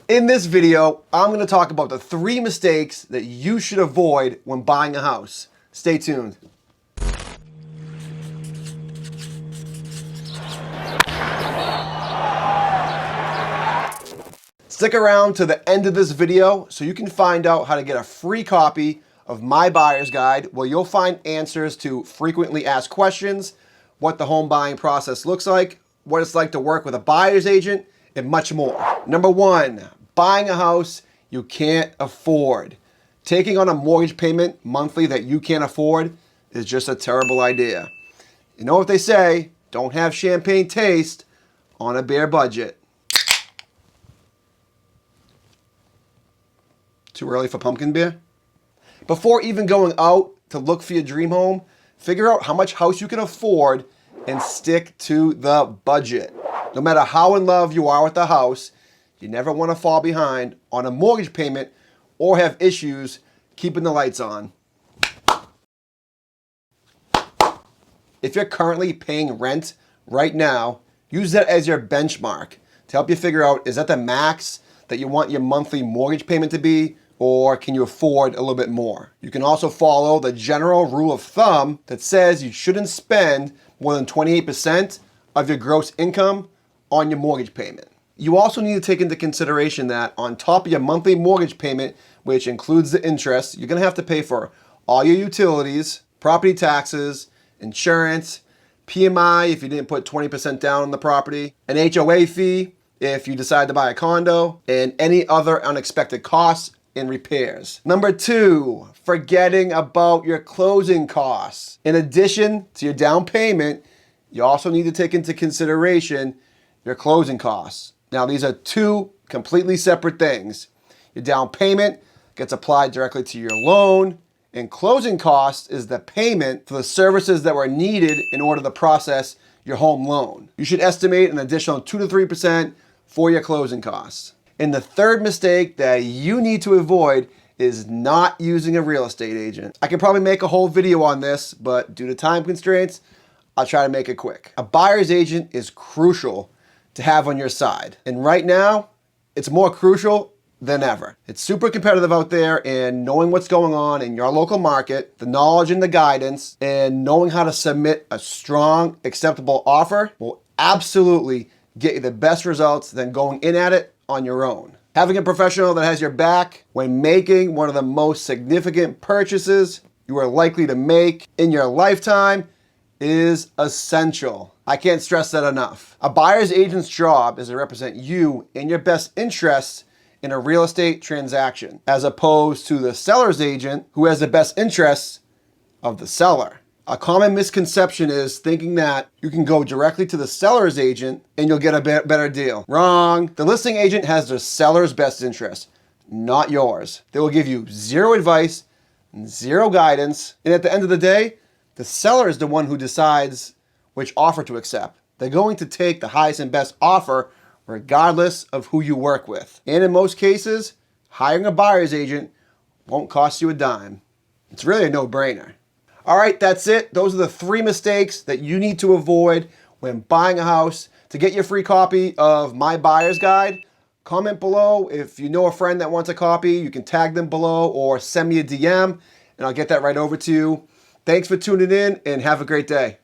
In this video, I'm going to talk about the 3 mistakes that you should avoid when buying a house. Stay tuned. Stick around to the end of this video so you can find out how to get a free copy of my buyer's guide, where you'll find answers to frequently asked questions, what the home buying process looks like, what it's like to work with a buyer's agent, and much more. Number 1, buying a house you can't afford. Taking on a mortgage payment monthly that you can't afford is just a terrible idea. You know what they say, don't have champagne taste on a bare budget. Too early for pumpkin beer? Before even going out to look for your dream home, figure out how much house you can afford and stick to the budget. No matter how in love you are with the house, you never want to fall behind on a mortgage payment or have issues keeping the lights on. If you're currently paying rent right now, use that as your benchmark to help you figure out, is that the max that you want your monthly mortgage payment to be, or can you afford a little bit more? You can also follow the general rule of thumb that says you shouldn't spend more than 28% of your gross income on your mortgage payment. You also need to take into consideration that on top of your monthly mortgage payment, which includes the interest, you're going to have to pay for all your utilities, property taxes, insurance, PMI if you didn't put 20% down on the property, an HOA fee if you decide to buy a condo, and any other unexpected costs and repairs. Number 2, forgetting about your closing costs. In addition to your down payment, you also need to take into consideration your closing costs. Now, these are 2 completely separate things. Your down payment gets applied directly to your loan, and closing costs is the payment for the services that were needed in order to process your home loan. You should estimate an additional 2 to 3% for your closing costs. And the third mistake that you need to avoid is not using a real estate agent. I could probably make a whole video on this, but due to time constraints, I'll try to make it quick. A buyer's agent is crucial to have on your side. And right now, it's more crucial than ever. It's super competitive out there, and knowing what's going on in your local market, the knowledge and the guidance, and knowing how to submit a strong, acceptable offer will absolutely get you the best results than going in at it on your own. Having a professional that has your back when making one of the most significant purchases you are likely to make in your lifetime is essential. I can't stress that enough. A buyer's agent's job is to represent you in your best interests in a real estate transaction, as opposed to the seller's agent who has the best interests of the seller. A common misconception is thinking that you can go directly to the seller's agent and you'll get a better deal. Wrong. The listing agent has the seller's best interest, not yours. They will give you 0 advice and 0 guidance. And at the end of the day, the seller is the one who decides which offer to accept. They're going to take the highest and best offer regardless of who you work with. And in most cases, hiring a buyer's agent won't cost you a dime. It's really a no-brainer. All right, that's it. Those are the 3 mistakes that you need to avoid when buying a house. To get your free copy of my buyer's guide, comment below. If you know a friend that wants a copy, you can tag them below or send me a DM and I'll get that right over to you. Thanks for tuning in and have a great day.